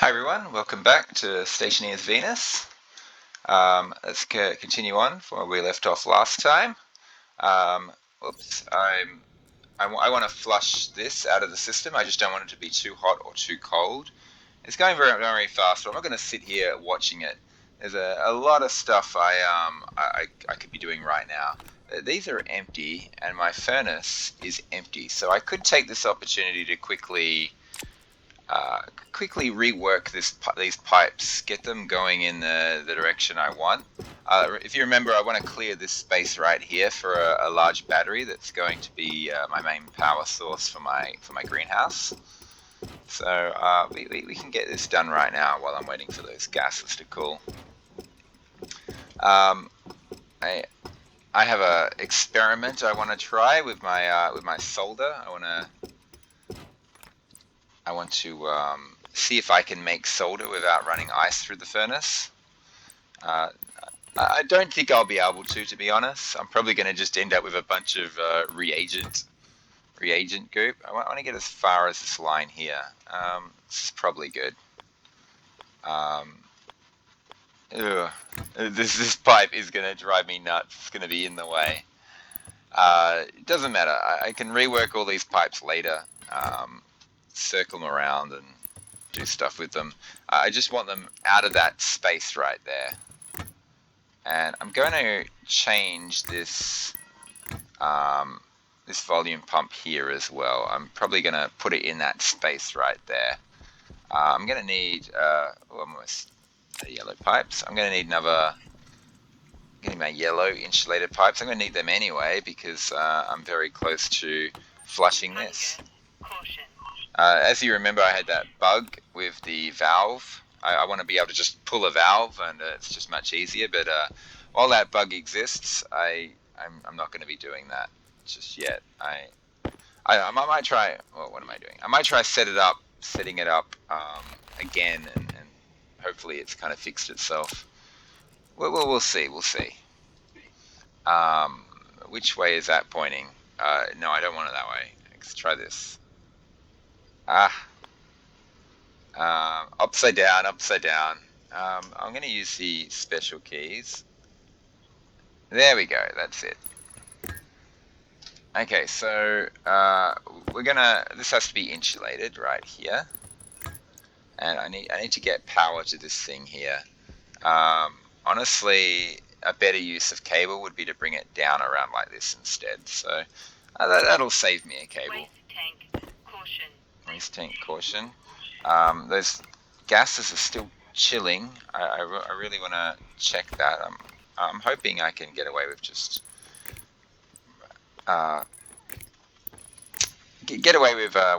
Hi everyone, welcome back to Stationeers Venus. Let's continue on from where we left off last time. Um, Oops, I want to flush this out of the system. I just don't want it to be too hot or too cold. It's going very, very fast, but I'm not going to sit here watching it. There's a lot of stuff I could be doing right now. These are empty, and my furnace is empty, so I could take this opportunity to quickly rework these pipes, get them going in the direction I want. If you remember, I want to clear this space right here for a large battery that's going to be my main power source for my greenhouse. So we can get this done right now while I'm waiting for those gases to cool. I have a experiment I want to try with my solder. I want to see if I can make solder without running ice through the furnace. I don't think I'll be able to be honest. I'm probably going to just end up with a bunch of reagent goop. I want to get as far as this line here. This is probably good. This pipe is going to drive me nuts. It's going to be in the way. It doesn't matter. I can rework all these pipes later. Circle them around and do stuff with them. I just want them out of that space right there. And I'm going to change this this volume pump here as well. I'm probably going to put it in that space right there. I'm going to need almost yellow pipes. I'm going to need getting my yellow insulated pipes. I'm going to need them anyway because I'm very close to flushing this. As you remember, I had that bug with the valve. I want to be able to just pull a valve, and it's just much easier. But while that bug exists, I'm not going to be doing that just yet. I might try. Well, what am I doing? I might try setting it up again, and hopefully it's kind of fixed itself. We'll see. We'll see. Which way is that pointing? No, I don't want it that way. Let's try this. Upside down. I'm going to use the special keys. There we go, that's it. Okay, so this has to be insulated right here. And I need to get power to this thing here. Honestly, a better use of cable would be to bring it down around like this instead. So that'll save me a cable. Waste tank caution. Those gases are still chilling. I really want to check that. I'm hoping I can get away with just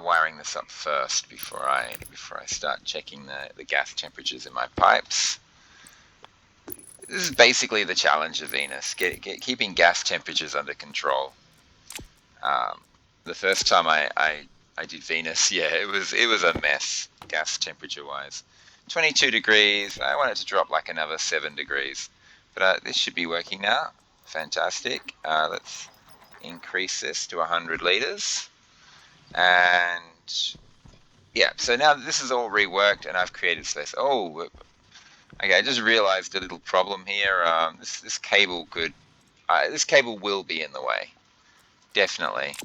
wiring this up first before I start checking the gas temperatures in my pipes. This is basically the challenge of Venus: keeping gas temperatures under control. The first time I did Venus, yeah, it was a mess, gas temperature wise. 22 degrees, I want it to drop like another 7 degrees. But this should be working now. Fantastic. Let's increase this to 100 liters. And yeah, so now this is all reworked and I've created space. Oh, okay, I just realized a little problem here. This cable will be in the way. Definitely.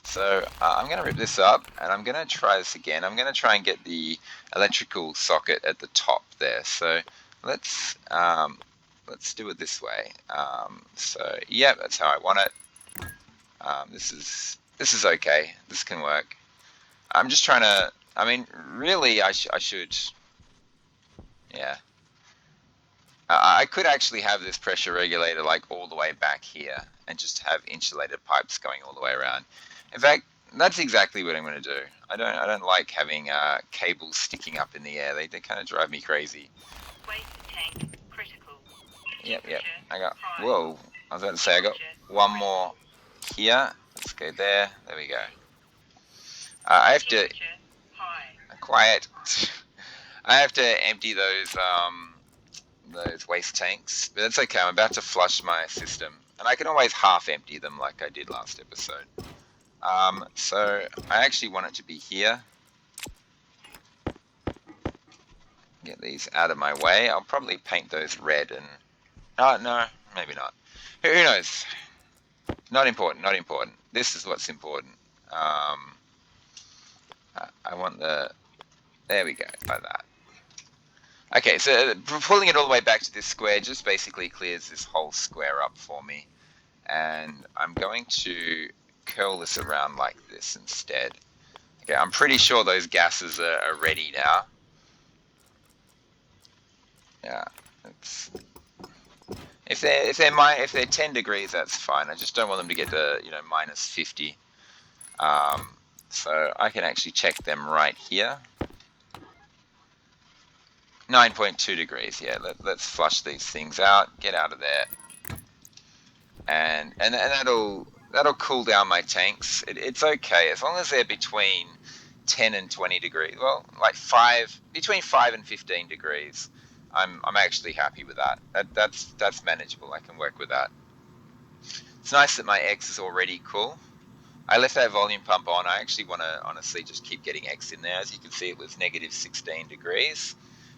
So I'm going to rip this up and I'm going to try this again. I'm going to try and get the electrical socket at the top there. So let's do it this way. So yeah, that's how I want it. This is okay. This can work. I'm just trying to. I mean, really, I should. Yeah. I could actually have this pressure regulator like all the way back here and just have insulated pipes going all the way around. In fact, that's exactly what I'm going to do. I don't like having cables sticking up in the air. They kind of drive me crazy. Waste tank critical. Yep. Whoa. I was about to say I got one more here. Let's go there. There we go. I have to. Quiet. I have to empty those waste tanks, but that's okay. I'm about to flush my system, and I can always half empty them like I did last episode. So I actually want it to be here. get these out of my way. I'll probably paint those red and... Oh, no, maybe not. Who knows? Not important, not important. This is what's important. I want the... There we go, like that. Okay, so pulling it all the way back to this square just basically clears this whole square up for me. And I'm going to curl this around like this instead. Okay, I'm pretty sure those gases are ready now. Yeah, it's... If they're 10 degrees, that's fine. I just don't want them to get to minus 50. So I can actually check them right here. 9.2 degrees. Yeah, let's flush these things out. Get out of there, and that'll cool down my tanks. It's okay as long as they're between 10 and 20 degrees. Well, like between 5 and 15 degrees. I'm actually happy with that. That's manageable. I can work with that. It's nice that my X is already cool. I left that volume pump on. I actually want to honestly just keep getting X in there. As you can see, it was negative 16 degrees.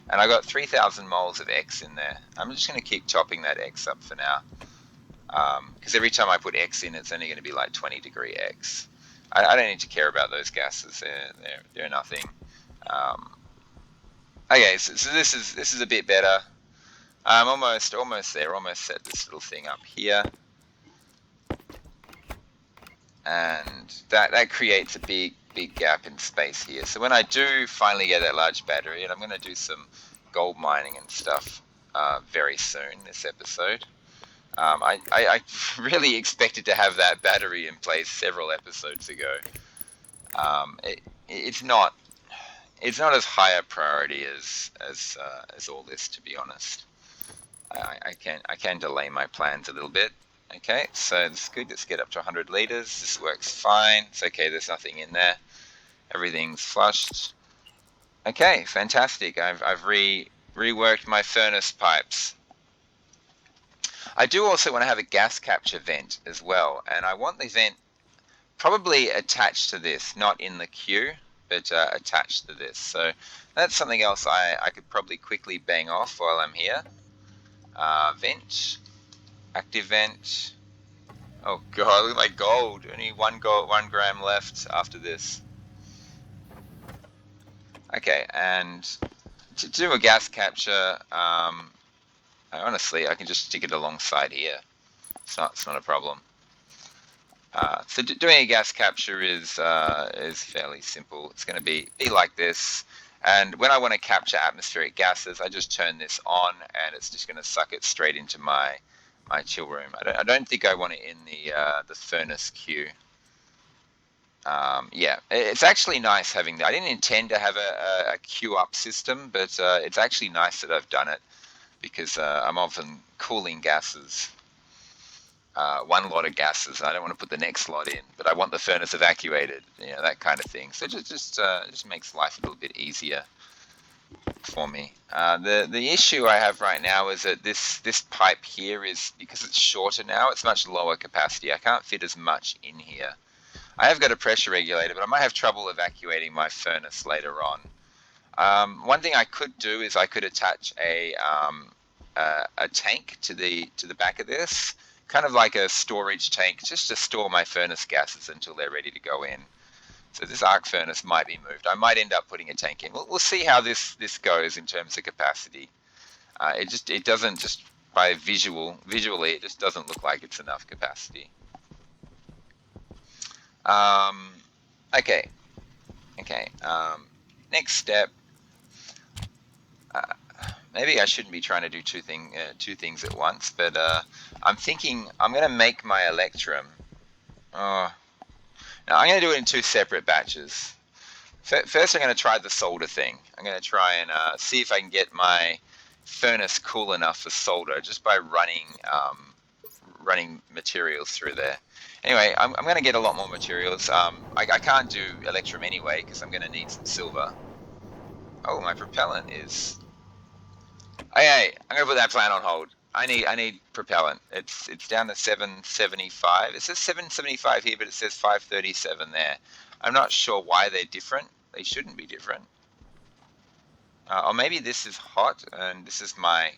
And I got 3,000 moles of X in there. I'm just going to keep topping that X up for now. Because every time I put X in, it's only going to be like 20 degree X. I don't need to care about those gases. They're nothing. Okay, so this is a bit better. I'm almost there. Almost set this little thing up here. And that creates a big gap in space here. So when I do finally get that large battery, and I'm going to do some gold mining and stuff very soon this episode. I really expected to have that battery in place several episodes ago. It's not as high a priority as all this, to be honest. I can delay my plans a little bit. Okay, so it's good. Let's get up to 100 liters. This works fine. It's okay. There's nothing in there. Everything's flushed. Okay, fantastic. I've reworked my furnace pipes. I do also want to have a gas capture vent as well, and I want the vent probably attached to this, not in the queue, but attached to this. So that's something else I could probably quickly bang off while I'm here. Vent. Active vent. Oh god, look at my gold. Only 1 gram left after this. Okay, and to do a gas capture, honestly, I can just stick it alongside here. It's not a problem. So doing a gas capture is fairly simple. It's going to be like this. And when I want to capture atmospheric gases, I just turn this on, and it's just going to suck it straight into my chill room. I don't think I want it in the furnace queue. Yeah, it's actually nice having that. I didn't intend to have a queue up system, but it's actually nice that I've done it because I'm often cooling gases. One lot of gases. I don't want to put the next lot in, but I want the furnace evacuated. That kind of thing. So just makes life a little bit easier for me. The issue I have right now is that this pipe here is, because it's shorter now, it's much lower capacity. I can't fit as much in here. I have got a pressure regulator, but I might have trouble evacuating my furnace later on. One thing I could do is I could attach a tank to the back of this, kind of like a storage tank, just to store my furnace gases until they're ready to go in. So this arc furnace might be moved. I might end up putting a tank in. We'll see how this goes in terms of capacity. It doesn't, just by visually, it just doesn't look like it's enough capacity. Okay. Next step. Maybe I shouldn't be trying to do two things at once, but I'm thinking I'm going to make my electrum. Now I'm going to do it in 2 separate batches. First, I'm going to try the solder thing. I'm going to try and see if I can get my furnace cool enough for solder just by running materials through there. Anyway, I'm going to get a lot more materials. I can't do electrum anyway because I'm going to need some silver. Oh, my propellant is... Hey, I'm going to put that plan on hold. I need propellant. It's down to 775. It says 775 here, but it says 537 there. I'm not sure why they're different. They shouldn't be different. Or maybe this is hot and this is my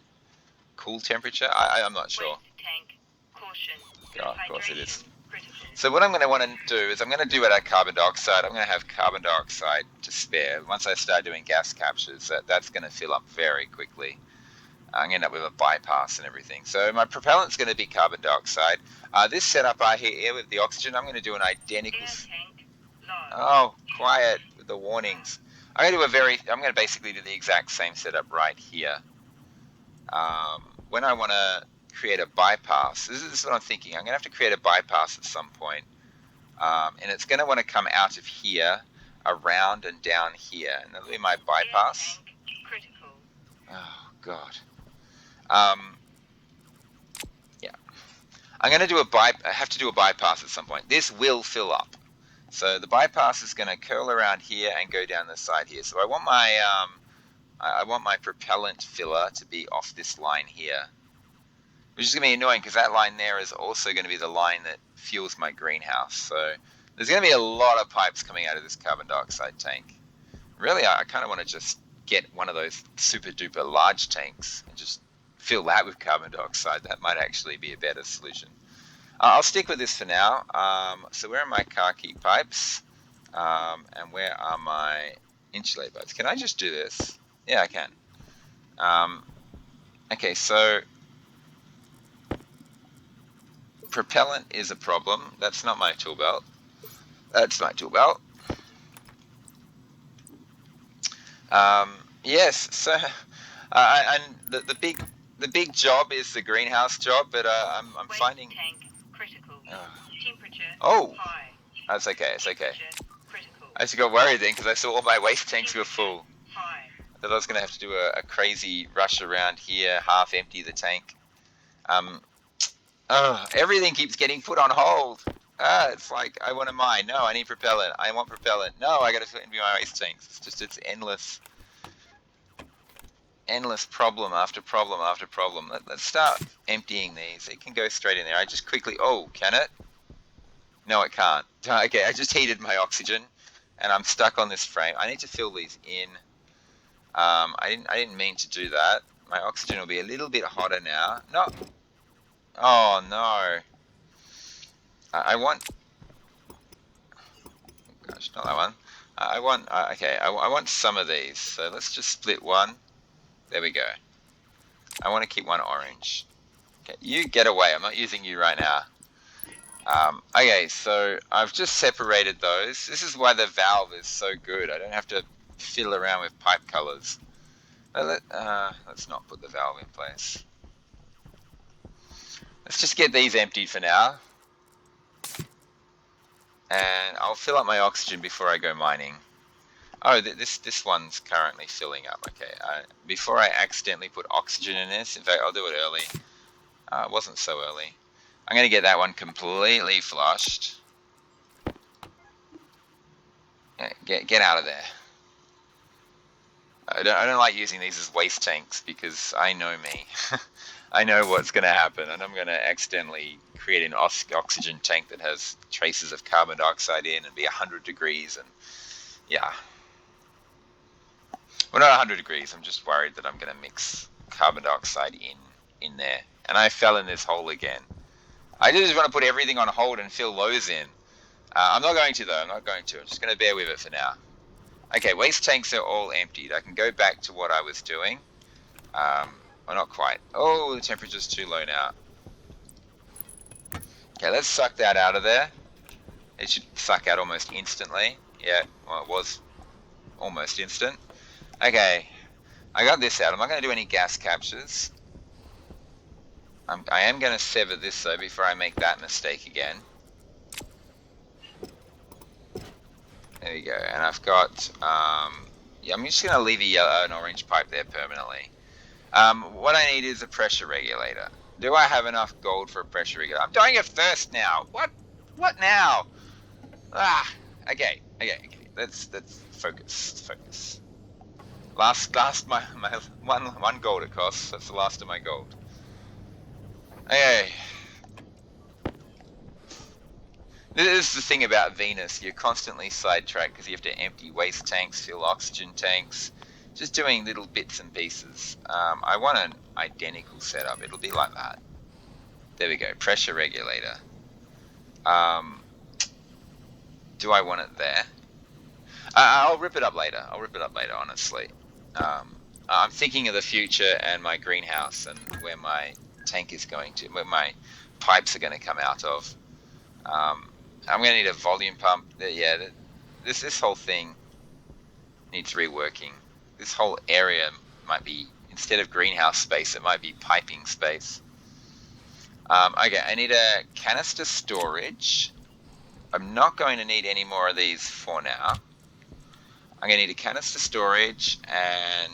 cool temperature. I'm not sure. Waste tank. Caution. God, of course it is. Hydration critical. So what I'm going to want to do is I'm going to do it at carbon dioxide. I'm going to have carbon dioxide to spare. Once I start doing gas captures, that's going to fill up very quickly. I'm going to end up with a bypass and everything. So my propellant's going to be carbon dioxide. This setup I here with the oxygen, I'm going to do an identical... Air tank. Low. Oh, quiet with the warnings. I'm going to basically do the exact same setup right here. When I want to create a bypass, this is what I'm thinking. I'm going to have to create a bypass at some point. And it's going to want to come out of here, around and down here. And that'll be my bypass. Air tank critical. Oh, God. Yeah. I'm going to do I have to do a bypass at some point. This will fill up. So the bypass is going to curl around here and go down the side here. So I want my propellant filler to be off this line here, which is going to be annoying because that line there is also going to be the line that fuels my greenhouse. So there's going to be a lot of pipes coming out of this carbon dioxide tank. Really, I kind of want to just get one of those super duper large tanks and just fill that with carbon dioxide. That might actually be a better solution. I'll stick with this for now. So where are my car key pipes? And where are my insulate pipes? Can I just do this? Yeah, I can. Okay, so propellant is a problem. That's not my tool belt. That's my tool belt. Yes, so and the big job is the greenhouse job, but I'm Waste finding. tank critical. Temperature Oh, high. that's okay. It's okay. Temperature critical. I just got worried then because I saw all my waste tanks were Temperature full. high. I thought I was going to have to do a crazy rush around here, half empty the tank. Everything keeps getting put on hold. It's like, I want to mine. No, I need propellant. I want propellant. No, I got to empty my waste tanks. It's endless problem after problem after problem. Let's start emptying these. It can go straight in there. I just quickly, can it? No, it can't. Okay, I just heated my oxygen and I'm stuck on this frame. I need to fill these in. I didn't mean to do that. My oxygen will be a little bit hotter now. No. Oh no. I want. Gosh, not that one. I want. Okay, I want some of these. So let's just split one. There we go. I want to keep one orange. Okay, you get away. I'm not using you right now. Okay, so I've just separated those. This is why the valve is so good. I don't have to fiddle around with pipe colors. Let's not put the valve in place. Let's just get these emptied for now. And I'll fill up my oxygen before I go mining. Oh, this one's currently filling up. Okay, before I accidentally put oxygen in this, in fact, I'll do it early. It wasn't so early. I'm going to get that one completely flushed. Get out of there. I don't like using these as waste tanks because I know me. I know what's going to happen, and I'm going to accidentally create an oxygen tank that has traces of carbon dioxide in and be 100 degrees, and yeah. Well, not 100 degrees. I'm just worried that I'm going to mix carbon dioxide in there, and I fell in this hole again. I just want to put everything on hold and fill those in. I'm not going to though. I'm not going to. I'm just going to bear with it for now. Okay, waste tanks are all emptied. I can go back to what I was doing. Well, not quite. Oh, the temperature's too low now. Okay, let's suck that out of there. It should suck out almost instantly. Yeah, well, it was almost instant. Okay, I got this out. I'm not going to do any gas captures. I am going to sever this though before I make that mistake again. There we go. And I've got, yeah, I'm just going to leave an orange pipe there permanently. What I need is a pressure regulator. Do I have enough gold for a pressure regulator? I'm doing it first now. What now? Okay. Let's focus. Last my one gold it costs. That's the last of my gold. Okay. This is the thing about Venus. You're constantly sidetracked because you have to empty waste tanks, fill oxygen tanks, just doing little bits and pieces. I want an identical setup. It'll be like that. There we go. Pressure regulator. Um, do I want it there? I'll rip it up later. I'll rip it up later, honestly. I'm thinking of the future and my greenhouse and where my tank is going to, where my pipes are going to come out of. I'm going to need a volume pump. Yeah, this whole thing needs reworking. This whole area might be, instead of greenhouse space, it might be piping space. Okay, I need a canister storage. I'm not going to need any more of these for now. I'm going to need a canister storage, and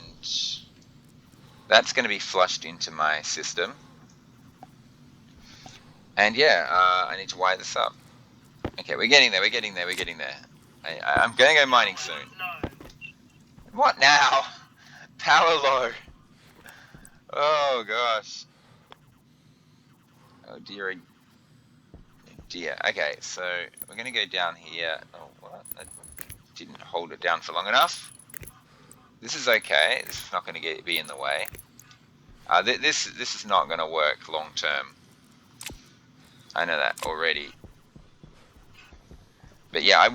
that's going to be flushed into my system. And yeah, I need to wire this up. Okay, we're getting there. I'm going to go mining soon. What now? Power low. Oh gosh. Oh dear. Dear. Okay, so we're going to go down here. Oh, what? That didn't hold it down for long enough. This is okay. This is not going to be in the way. This is not going to work long term. I know that already. But yeah, I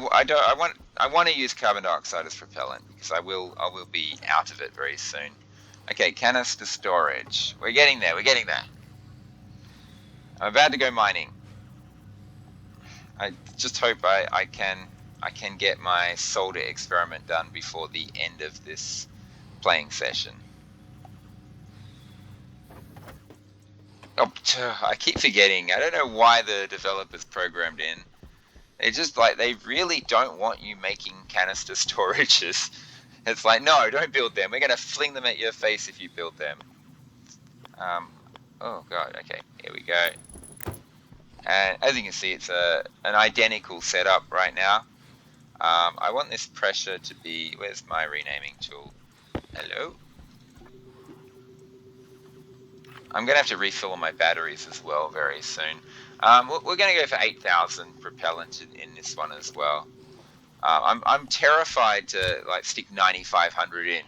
want to use carbon dioxide as propellant because I will be out of it very soon. Okay, canister storage. We're getting there. I'm about to go mining. I just hope I can get my solder experiment done before the end of this playing session. Oh, I keep forgetting. I don't know why the developers programmed in. It's just like they really don't want you making canister storages. It's like, no, don't build them. We're going to fling them at your face if you build them. Oh god, okay, here we go. And as you can see, it's an identical setup right now. I want this pressure to be, where's my renaming tool? Hello? I'm going to have to refill all my batteries as well very soon. We're going to go for 8,000 propellant in this one as well. I'm terrified to like stick 9,500 in,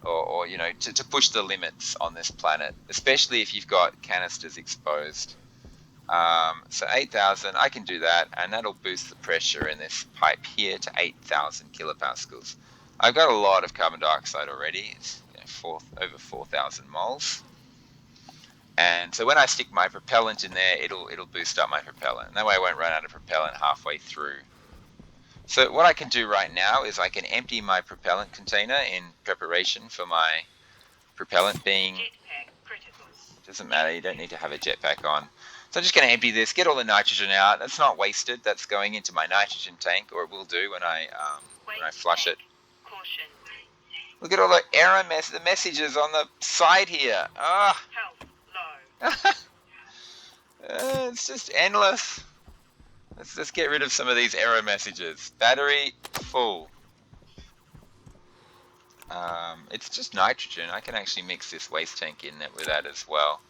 or you know, to push the limits on this planet, especially if you've got canisters exposed. So 8,000, I can do that, and that'll boost the pressure in this pipe here to 8,000 kilopascals. I've got a lot of carbon dioxide already. It's over 4,000 moles. And so when I stick my propellant in there, it'll boost up my propellant. And that way I won't run out of propellant halfway through. So what I can do right now is I can empty my propellant container in preparation for my propellant being... Doesn't matter, you don't need to have a jetpack on. So I'm just going to empty this, get all the nitrogen out. That's not wasted. That's going into my nitrogen tank, or it will do when I flush it. Look at all the error messages on the side here. Ah. It's just endless. Let's get rid of some of these error messages. Battery full. It's just nitrogen. I can actually mix this waste tank in with that as well.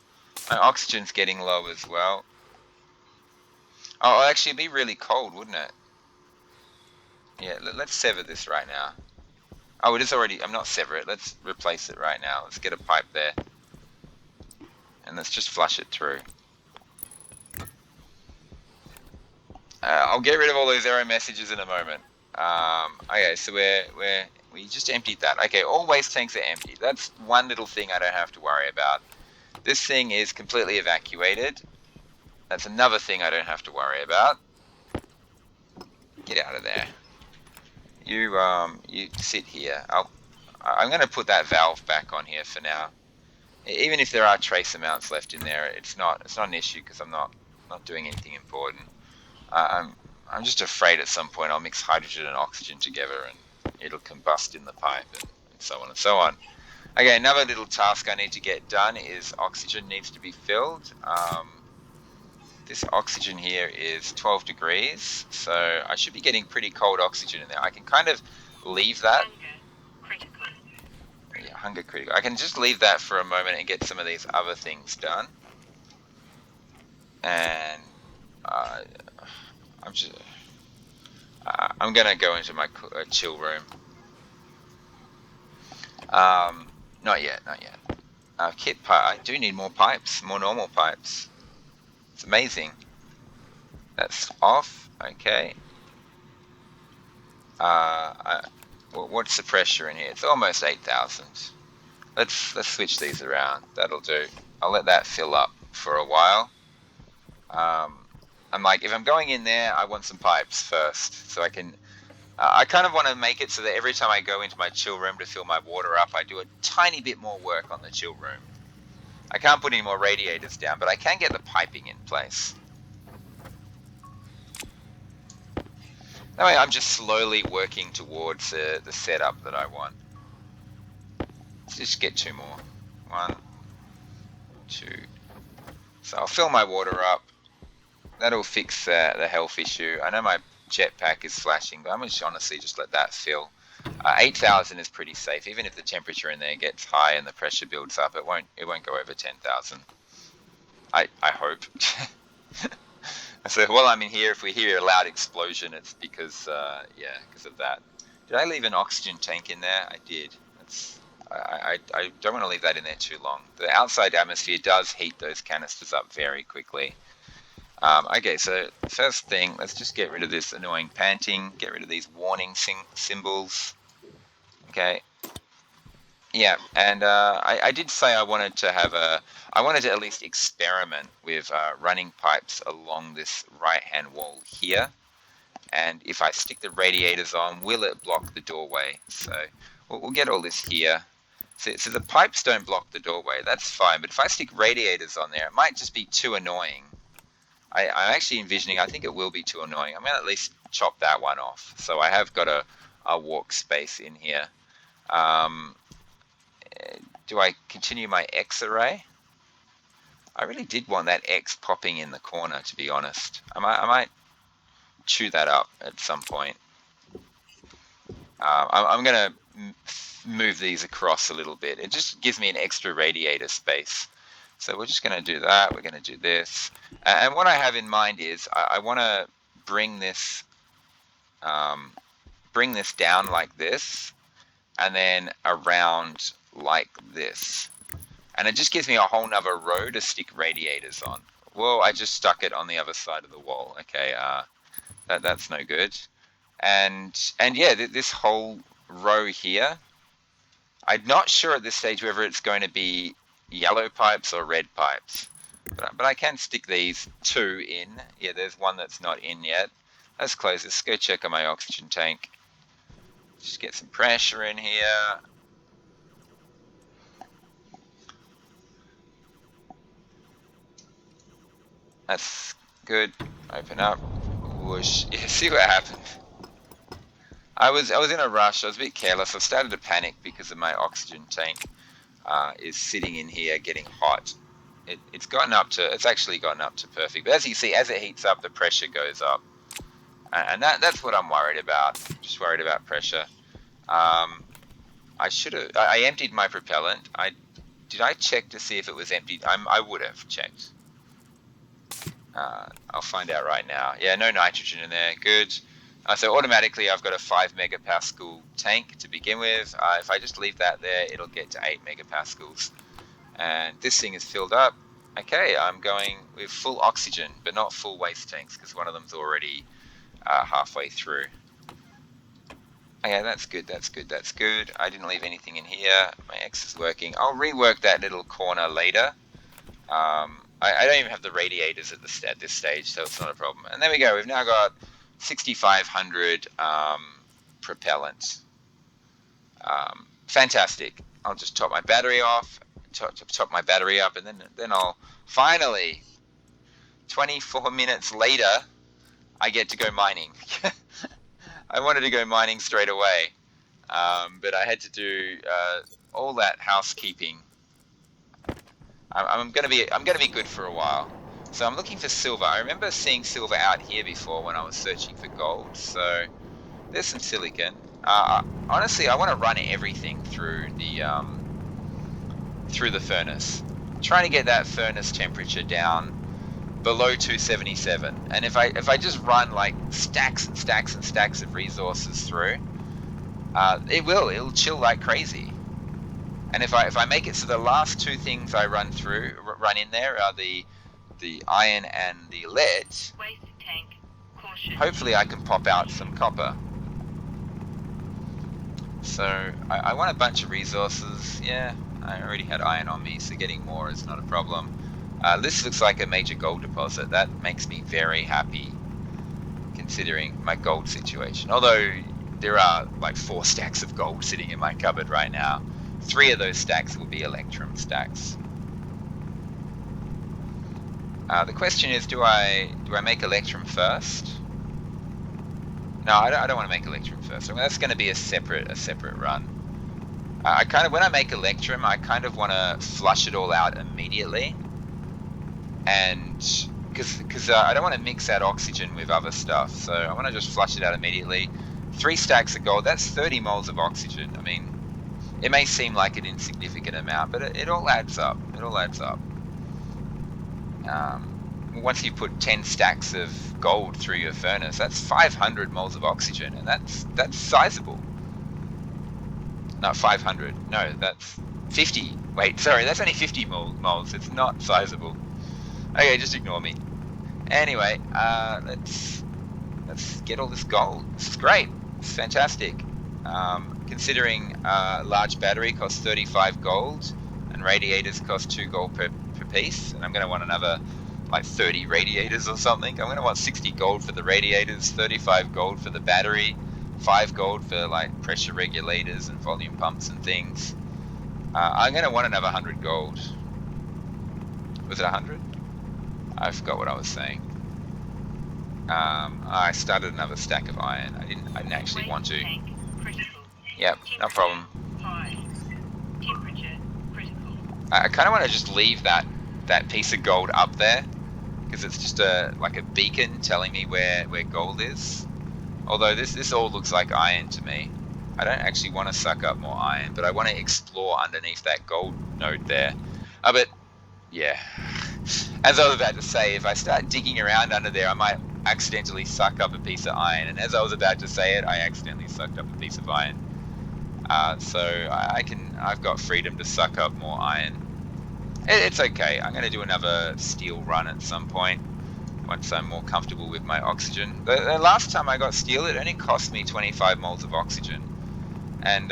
My oxygen's getting low as well. Oh, actually, it'd be really cold, wouldn't it? Yeah, let's sever this right now. Oh, it is already... I'm not sever it. Let's replace it right now. Let's get a pipe there. And let's just flush it through. I'll get rid of all those error messages in a moment. Okay, so we just emptied that. Okay, all waste tanks are empty. That's one little thing I don't have to worry about. This thing is completely evacuated. That's another thing I don't have to worry about. Get out of there. You sit here. I'm going to put that valve back on here for now. Even if there are trace amounts left in there, it's not an issue because I'm not doing anything important. I'm just afraid at some point I'll mix hydrogen and oxygen together and it'll combust in the pipe and so on and so on. Okay, another little task I need to get done is oxygen needs to be filled. This oxygen here is 12 degrees, so I should be getting pretty cold oxygen in there. I can kind of leave that. Yeah, hunger critical. I can just leave that for a moment and get some of these other things done. And I'm gonna go into my chill room. Not yet, not yet. Kit pipe. I do need more pipes, more normal pipes. It's amazing. That's off. Okay. What's the pressure in here? It's almost 8,000. Let's switch these around. That'll do. I'll let that fill up for a while. I'm like, if I'm going in there, I want some pipes first, so I can. I kind of want to make it so that every time I go into my chill room to fill my water up, I do a tiny bit more work on the chill room. I can't put any more radiators down, but I can get the piping in place. That way I'm just slowly working towards the setup that I want. Let's just get two more. 1, 2. So I'll fill my water up. That'll fix the health issue. I know my jetpack is flashing, but I'm just honestly just let that fill. 8,000 is pretty safe. Even if the temperature in there gets high and the pressure builds up, it won't go over 10,000. I hope. So while I'm in here, if we hear a loud explosion, it's because because of that. Did I leave an oxygen tank in there? I did. I don't want to leave that in there too long. The outside atmosphere does heat those canisters up very quickly. Okay, so first thing, let's just get rid of this annoying panting, get rid of these warning symbols. Okay. Yeah, and I did say I wanted to at least experiment with running pipes along this right-hand wall here. And if I stick the radiators on, will it block the doorway? So we'll get all this here. So the pipes don't block the doorway, that's fine. But if I stick radiators on there, it might just be too annoying. I'm actually envisioning, I think it will be too annoying. I'm going to at least chop that one off. So I have got a walk space in here. Do I continue my X array? I really did want that X popping in the corner, to be honest. I might chew that up at some point. I'm going to move these across a little bit. It just gives me an extra radiator space. So we're just going to do that. We're going to do this. And what I have in mind is I want to bring this down like this, and then around like this. And it just gives me a whole nother row to stick radiators on. Well, I just stuck it on the other side of the wall. Okay, that's no good. And yeah, this whole row here, I'm not sure at this stage whether it's going to be yellow pipes or red pipes. But I can stick these 2 in. Yeah, there's one that's not in yet. Let's close this. Go check on my oxygen tank. Just get some pressure in here. That's good. Open up. Whoosh. Yeah, see what happened. I was in a rush. I was a bit careless. I started to panic because of my oxygen tank is sitting in here getting hot. It's actually gotten up to perfect. But as you see, as it heats up, the pressure goes up, and that's what I'm worried about. Just worried about pressure. I emptied my propellant. Did I check to see if it was emptied? I would have checked. I'll find out right now. Yeah, no nitrogen in there. Good. So automatically I've got a 5 megapascal tank to begin with. If I just leave that there, it'll get to 8 megapascals. And this thing is filled up. Okay, I'm going with full oxygen, but not full waste tanks, because one of them's already halfway through. Okay, that's good, that's good, that's good. I didn't leave anything in here. My X is working. I'll rework that little corner later. I don't even have the radiators at this stage, so it's not a problem. And there we go. We've now got 6,500 propellant. Fantastic. I'll just top my battery off, top my battery up, and then I'll finally, 24 minutes later, I get to go mining. I wanted to go mining straight away, but I had to do all that housekeeping. I'm gonna be good for a while. So I'm looking for silver. I remember seeing silver out here before when I was searching for gold. So there's some silicon. Honestly, I want to run everything through the furnace, trying to get that furnace temperature down below 277. And if I just run like stacks and stacks and stacks of resources through, it'll chill like crazy. And if I make it so the last two things I run in there are the iron and the lead, Waste tank. Caution. hopefully I can pop out some copper. So I want a bunch of resources. Yeah, I already had iron on me, so getting more is not a problem. This looks like a major gold deposit. That makes me very happy, considering my gold situation. Although there are like 4 stacks of gold sitting in my cupboard right now. 3 of those stacks will be electrum stacks. The question is, do I make electrum first? No, I don't want to make electrum first. I mean, that's going to be a separate run. I kind of, when I make electrum, I kind of want to flush it all out immediately, and because I don't want to mix that oxygen with other stuff, so I want to just flush it out immediately. 3 stacks of gold, that's 30 moles of oxygen. I mean, it may seem like an insignificant amount, but it all adds up. It all adds up. Once you put 10 stacks of gold through your furnace, that's 500 moles of oxygen, and that's sizable. Not 500. No, that's 50. Wait, sorry, that's only 50 moles. It's not sizable. Okay, just ignore me. Anyway, let's get all this gold. This is great. It's fantastic. Considering large battery costs 35 gold and radiators cost 2 gold per piece, and I'm going to want another like 30 radiators or something. I'm going to want 60 gold for the radiators, 35 gold for the battery, 5 gold for like pressure regulators and volume pumps and things. I'm going to want another 100 gold. Was it 100? I forgot what I was saying. I started another stack of iron. I didn't actually want to. Yep, no problem. I kind of want to just leave that piece of gold up there, because it's just like a beacon telling me where gold is. Although this all looks like iron to me. I don't actually want to suck up more iron, but I want to explore underneath that gold node there. But yeah, as I was about to say, if I start digging around under there, I might accidentally suck up a piece of iron. And as I was about to say it, I accidentally sucked up a piece of iron. So I've got freedom to suck up more iron. It's okay. I'm going to do another steel run at some point once I'm more comfortable with my oxygen. The last time I got steel, it only cost me 25 moles of oxygen, and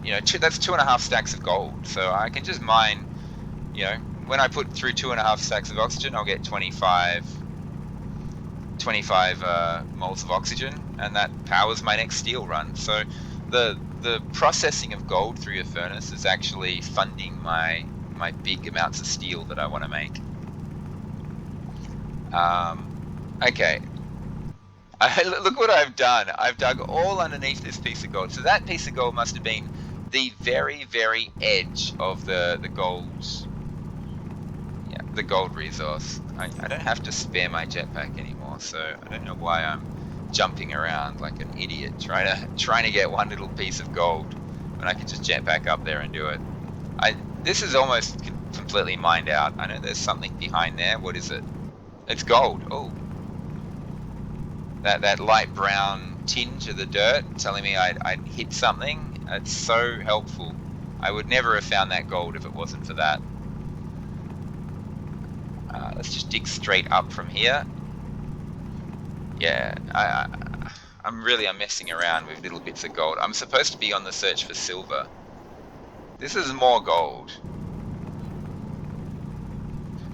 you know, that's 2.5 stacks of gold. So I can just mine. You know, when I put through 2.5 stacks of oxygen, I'll get 25 moles of oxygen, and that powers my next steel run. So the processing of gold through your furnace is actually funding my big amounts of steel that I want to make. Okay. Look what I've done. I've dug all underneath this piece of gold. So that piece of gold must have been the very, very edge of the gold. Yeah, the gold resource. I don't have to spare my jetpack anymore, so I don't know why I'm jumping around like an idiot trying to get one little piece of gold when I can just jet back up there and do it. This is almost completely mined out. I know there's something behind there. What is it? It's gold. Oh, that light brown tinge of the dirt telling me I'd hit something. It's so helpful. I would never have found that gold if it wasn't for that. Let's just dig straight up from here. Yeah, I'm messing around with little bits of gold. I'm supposed to be on the search for silver. This is more gold.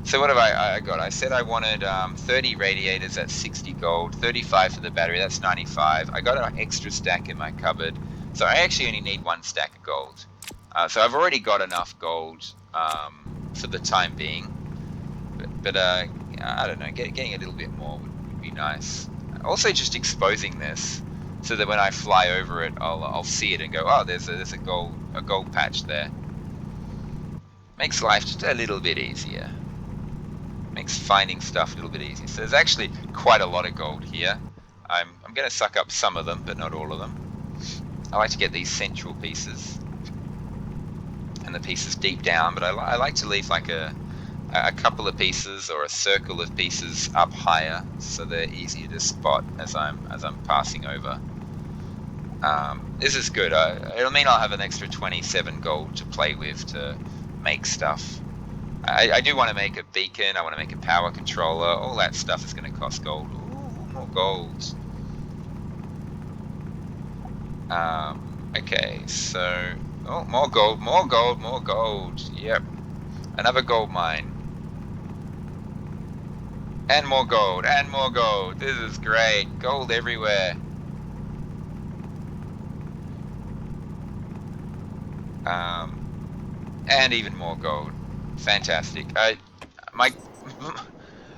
So what have I got? I said I wanted 30 radiators, that's 60 gold, 35 for the battery, that's 95. I got an extra stack in my cupboard, so I actually only need 1 stack of gold. So I've already got enough gold for the time being, but I don't know, getting a little bit more would be nice. Also, just exposing this so that when I fly over it, I'll see it and go, oh, there's a gold patch there. Makes life just a little bit easier. Makes finding stuff a little bit easier. So there's actually quite a lot of gold here. I'm going to suck up some of them, but not all of them. I like to get these central pieces and the pieces deep down, but I like to leave like a couple of pieces or a circle of pieces up higher, so they're easier to spot as I'm passing over. This is good. It'll mean I'll have an extra 27 gold to play with to make stuff. I do want to make a beacon. I want to make a power controller. All that stuff is going to cost gold. Ooh, more gold. Okay, so... Oh, more gold, more gold, more gold. Yep. Another gold mine. And more gold, and more gold. This is great. Gold everywhere. And even more gold. Fantastic. My...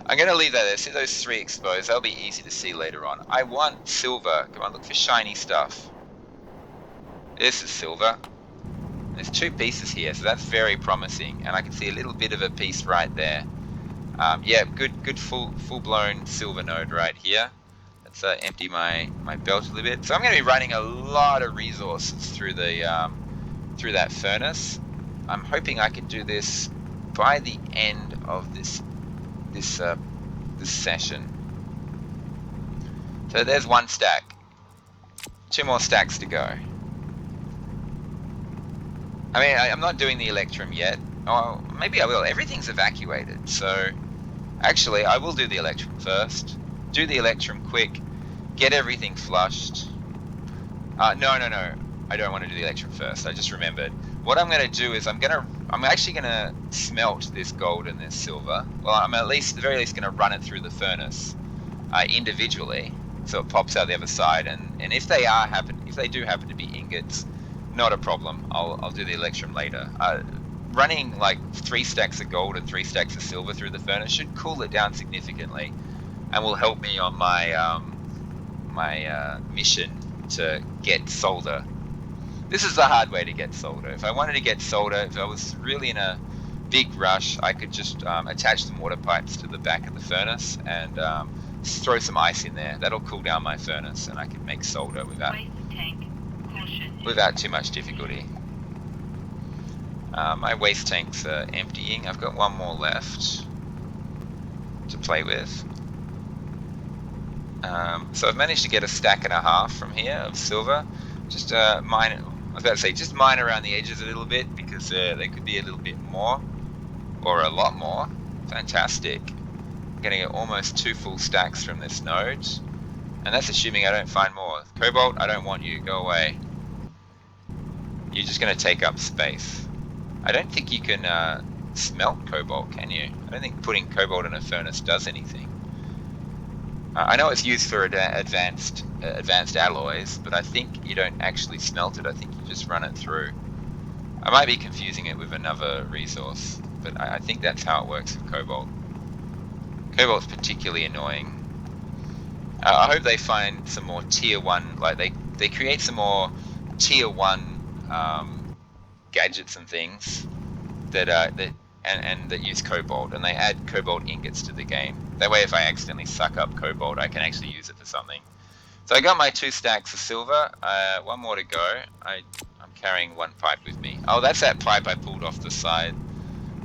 I'm going to leave that there. See those 3 exposed. That'll be easy to see later on. I want silver. Come on, look for shiny stuff. This is silver. There's 2 pieces here, so that's very promising. And I can see a little bit of a piece right there. Yeah, good full-blown silver node right here. Let's empty my belt a little bit. So I'm going to be running a lot of resources through that furnace. I'm hoping I can do this by the end of this session. So there's 1 stack. 2 more stacks to go. I mean, I'm not doing the Electrum yet. Oh, maybe I will. Everything's evacuated, so actually I will do the Electrum first. Do the Electrum quick. Get everything flushed. No. I don't want to do the Electrum first. I just remembered. What I'm going to do is I'm actually going to smelt this gold and this silver. Well, I'm at the very least going to run it through the furnace individually, so it pops out the other side. And if they do happen to be ingots, not a problem. I'll do the Electrum later. Running like 3 stacks of gold and 3 stacks of silver through the furnace should cool it down significantly, and will help me on my mission to get solder. This is the hard way to get solder. If I wanted to get solder, if I was really in a big rush, I could just attach some water pipes to the back of the furnace and throw some ice in there. That'll cool down my furnace, and I can make solder without too much difficulty. My waste tanks are emptying. I've got 1 more left to play with. So I've managed to get a stack and a half from here of silver. Just mine. I was about to say, just mine around the edges a little bit, because there could be a little bit more, or a lot more. Fantastic. I'm getting almost 2 full stacks from this node, and that's assuming I don't find more. Cobalt, I don't want you. Go away. You're just going to take up space. I don't think you can smelt cobalt, can you? I don't think putting cobalt in a furnace does anything. I know it's used for advanced alloys, but I think you don't actually smelt it. I think you just run it through. I might be confusing it with another resource, but I think that's how it works with cobalt. Cobalt's particularly annoying. I hope they find some more tier 1, like they create some more tier 1 gadgets and things that use cobalt, and they add cobalt ingots to the game. That way, if I accidentally suck up cobalt, I can actually use it for something. So I got my 2 stacks of silver. 1 more to go. I'm carrying 1 pipe with me. Oh, that's that pipe I pulled off the side.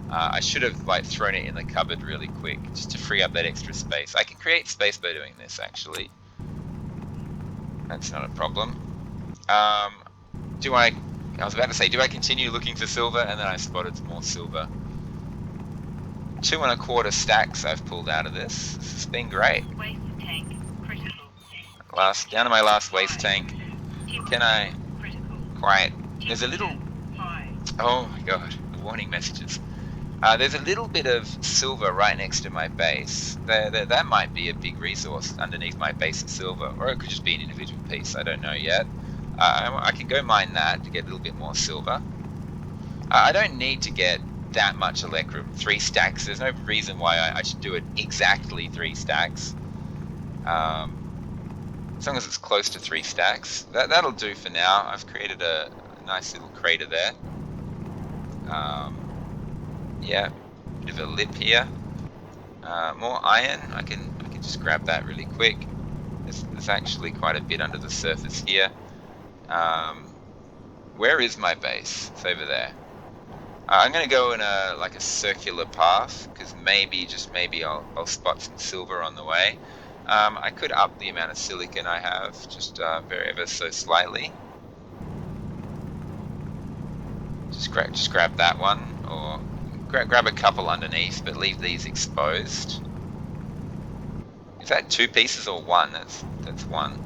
I should have thrown it in the cupboard really quick, just to free up that extra space. I can create space by doing this, actually. That's not a problem. I was about to say, do I continue looking for silver? And then I spotted some more silver. 2 1/4 stacks I've pulled out of this. This has been great. Waste tank critical. Down to my last waste tank. Can I? Quiet. There's a little. Oh my god, the warning messages. There's a little bit of silver right next to my base. That might be a big resource underneath my base of silver, or it could just be an individual piece. I don't know yet. I can go mine that to get a little bit more silver. I don't need to get that much Electrum. 3 stacks. There's no reason why I should do it exactly 3 stacks. As long as it's close to 3 stacks. That'll do for now. I've created a nice little crater there. Yeah, bit of a lip here. More iron. I can just grab that really quick. There's actually quite a bit under the surface here. Where is my base? It's over there. I'm going to go in a circular path, because maybe, just maybe, I'll spot some silver on the way. I could up the amount of silicon I have, just very ever so slightly. Just grab that one, or grab a couple underneath, but leave these exposed. Is that two pieces or one? That's one.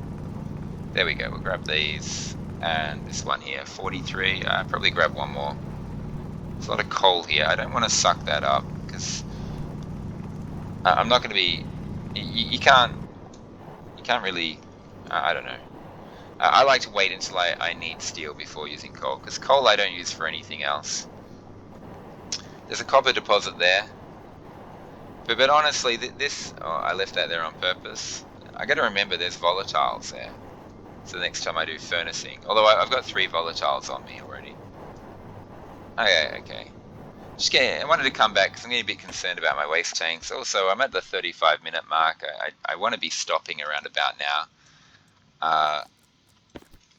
There we go. We'll grab these and this one here, 43. Probably grab one more. There's a lot of coal here. I don't want to suck that up because I'm not going to be. You can't. You can't really. I don't know. I like to wait until I need steel before using coal, because coal I don't use for anything else. There's a copper deposit there, but honestly, this I left that there on purpose. I got to remember there's volatiles there, so the next time I do furnacing, although I've got 3 volatiles on me already. Okay. I wanted to come back because I'm getting a bit concerned about my waste tanks. Also, I'm at the 35-minute mark. I want to be stopping around about now. Uh,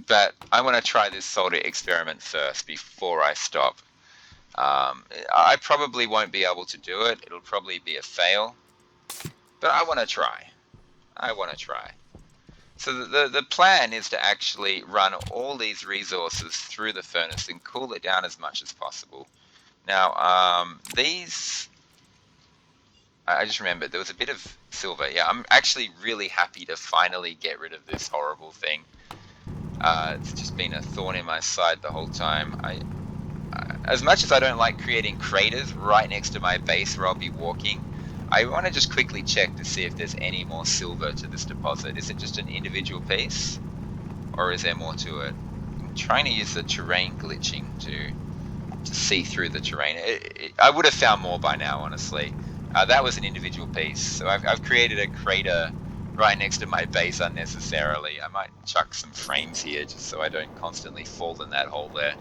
but I want to try this solder experiment first before I stop. I probably won't be able to do it. It'll probably be a fail. But I want to try. I want to try. So the plan is to actually run all these resources through the furnace and cool it down as much as possible. Now, these... I just remembered there was a bit of silver. Yeah, I'm actually really happy to finally get rid of this horrible thing. It's just been a thorn in my side the whole time. As much as I don't like creating craters right next to my base where I'll be walking, I want to just quickly check to see if there's any more silver to this deposit. Is it just an individual piece, or is there more to it? I'm trying to use the terrain glitching to see through the terrain. I would have found more by now, honestly. That was an individual piece, so I've created a crater right next to my base unnecessarily. I might chuck some frames here just so I don't constantly fall in that hole there.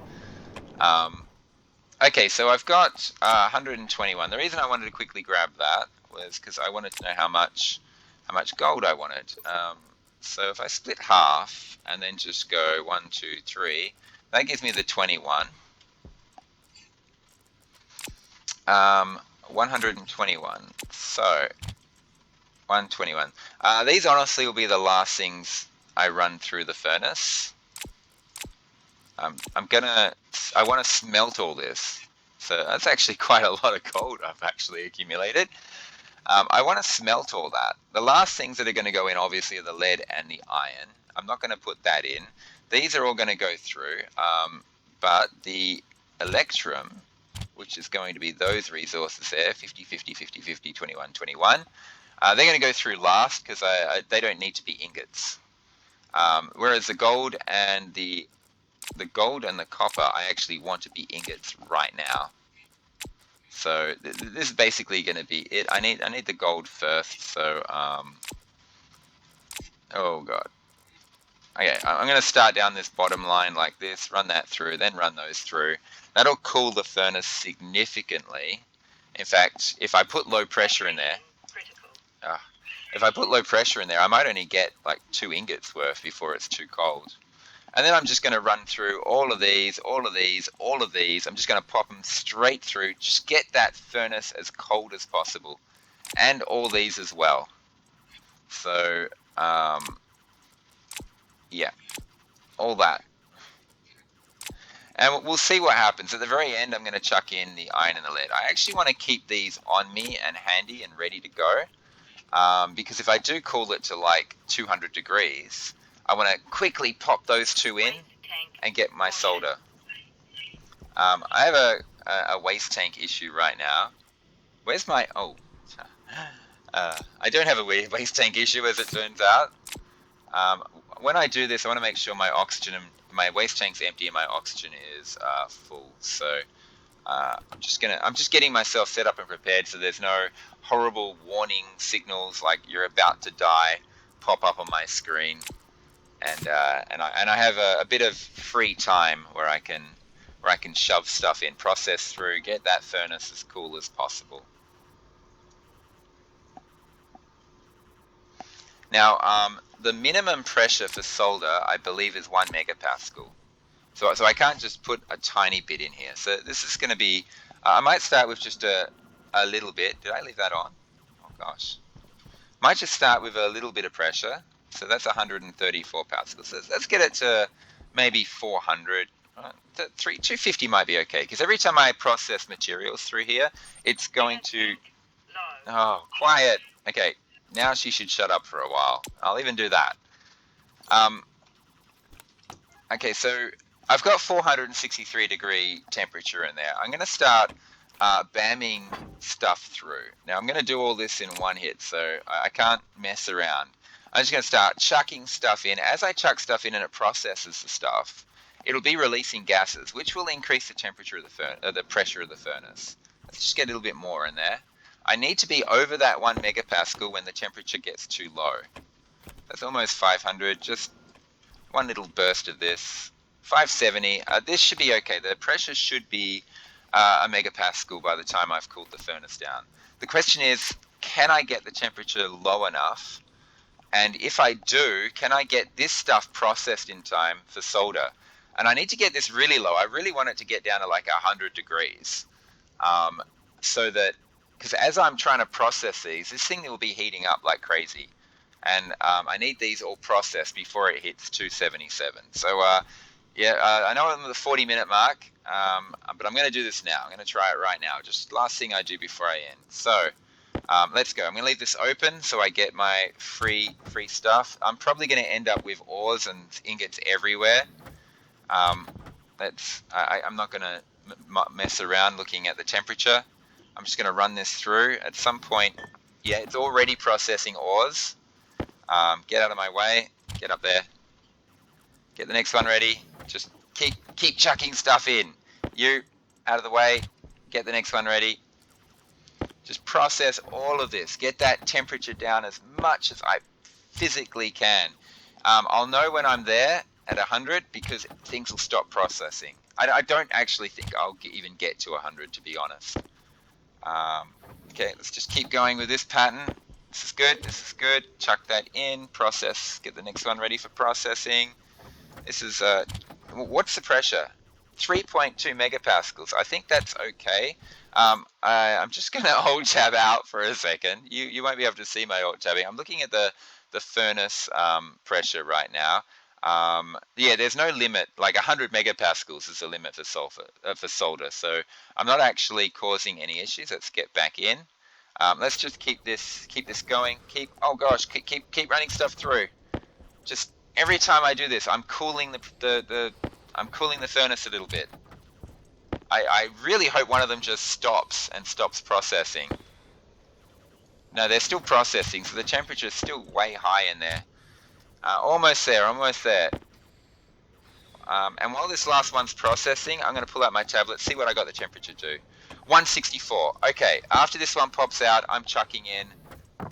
Okay, so I've got 121. The reason I wanted to quickly grab that was because I wanted to know how much gold I wanted. So if I split half and then just go 1, 2, 3, that gives me the 21. 121. So 121. These honestly will be the last things I run through the furnace. I want to smelt all this. So that's actually quite a lot of gold I've actually accumulated. I want to smelt all that. The last things that are going to go in obviously are the lead and the iron. I'm not going to put that in. These are all going to go through. But the electrum, which is going to be those resources there, 50, 50, 50, 50, 21, 21, they're going to go through last because they don't need to be ingots. Whereas the gold and the copper, I actually want to be ingots right now. So this is basically going to be it. I need the gold first. So oh god. Okay, I'm going to start down this bottom line like this, run that through, then run those through. That'll cool the furnace significantly. In fact, if I put low pressure in there, if I put low pressure in there, I might only get like 2 ingots worth before it's too cold. And then I'm just going to run through all of these, all of these, all of these. I'm just going to pop them straight through. Just get that furnace as cold as possible. And all these as well. So, yeah, all that. And we'll see what happens. At the very end, I'm going to chuck in the iron and the lead. I actually want to keep these on me and handy and ready to go. Because if I do cool it to like 200 degrees, I want to quickly pop those 2 in and get my solder. I have a waste tank issue right now. Where's my... Oh. I don't have a waste tank issue, as it turns out. When I do this, I want to make sure my waste tank's empty and my oxygen is full. So I'm just getting myself set up and prepared so there's no horrible warning signals like you're about to die pop up on my screen. And I have a bit of free time where I can shove stuff in, process through, get that furnace as cool as possible. Now, the minimum pressure for solder, I believe, is 1 megapascal. So I can't just put a tiny bit in here. So this is going to be, I might start with just a little bit. Did I leave that on? Oh gosh. Might just start with a little bit of pressure. So that's 134 pascals. So let's get it to maybe 400. 250 might be okay, because every time I process materials through here, it's going to... Low. Oh, quiet. Okay, now she should shut up for a while. I'll even do that. Okay, so I've got 463 degree temperature in there. I'm going to start bamming stuff through. Now I'm going to do all this in one hit, so I can't mess around. I'm just going to start chucking stuff in. As I chuck stuff in and it processes the stuff, it'll be releasing gases, which will increase the temperature of the pressure of the furnace. Let's just get a little bit more in there. I need to be over that 1 megapascal when the temperature gets too low. That's almost 500. Just one little burst of this. 570. This should be okay. The pressure should be a megapascal by the time I've cooled the furnace down. The question is, can I get the temperature low enough? And if I do, can I get this stuff processed in time for solder? And I need to get this really low. I really want it to get down to like 100 degrees. So that, because as I'm trying to process these, this thing will be heating up like crazy. And I need these all processed before it hits 277. So I know I'm at the 40-minute mark, but I'm going to do this now. I'm going to try it right now. Just last thing I do before I end. So let's go. I'm going to leave this open so I get my free stuff. I'm probably going to end up with ores and ingots everywhere. I'm not going to mess around looking at the temperature. I'm just going to run this through. At some point, yeah, it's already processing ores. Get out of my way. Get up there. Get the next one ready. Just keep chucking stuff in. You, out of the way. Get the next one ready. Just process all of this. Get that temperature down as much as I physically can. I'll know when I'm there at 100 because things will stop processing. I don't actually think I'll even get to 100, to be honest. Okay, let's just keep going with this pattern. This is good. This is good. Chuck that in. Process. Get the next one ready for processing. This is what's the pressure? 3.2 megapascals. I think that's okay. I'm just going to alt tab out for a second. You won't be able to see my alt tabbing. I'm looking at the furnace pressure right now. Yeah, there's no limit. Like 100 megapascals is the limit for solder. So I'm not actually causing any issues. Let's get back in. Let's just keep this going. Oh gosh, keep running stuff through. Just every time I do this, I'm cooling I'm cooling the furnace a little bit. I really hope one of them just stops processing. No, they're still processing, so the temperature is still way high in there. Almost there. And while this last one's processing, I'm going to pull out my tablet, see what I got the temperature to. 164. Okay, after this one pops out, I'm chucking in.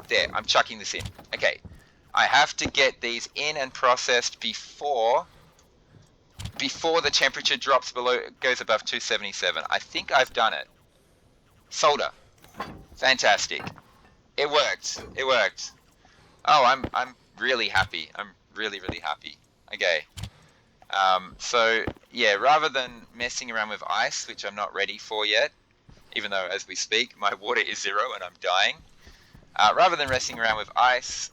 There, I'm chucking this in. Okay, I have to get these in and processed before the temperature drops goes above 277. I think I've done it. Solder. Fantastic. It worked. Oh, I'm really happy. I'm really happy. Okay. So yeah, rather than messing around with ice, which I'm not ready for yet, even though as we speak my water is 0 and I'm dying, rather than messing around with ice,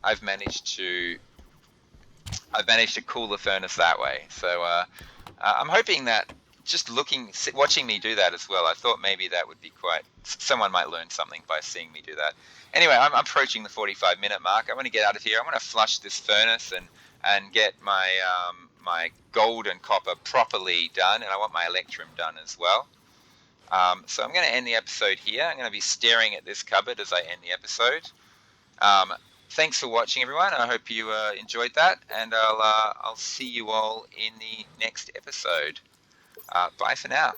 I've managed to cool the furnace that way. So I'm hoping that just watching me do that as well, I thought maybe that would be someone might learn something by seeing me do that. Anyway, I'm approaching the 45-minute mark. I want to get out of here. I want to flush this furnace and get my my gold and copper properly done, and I want my electrum done as well. So I'm going to end the episode here. I'm going to be staring at this cupboard as I end the episode. Thanks for watching, everyone. I hope you enjoyed that, and I'll see you all in the next episode. Bye for now.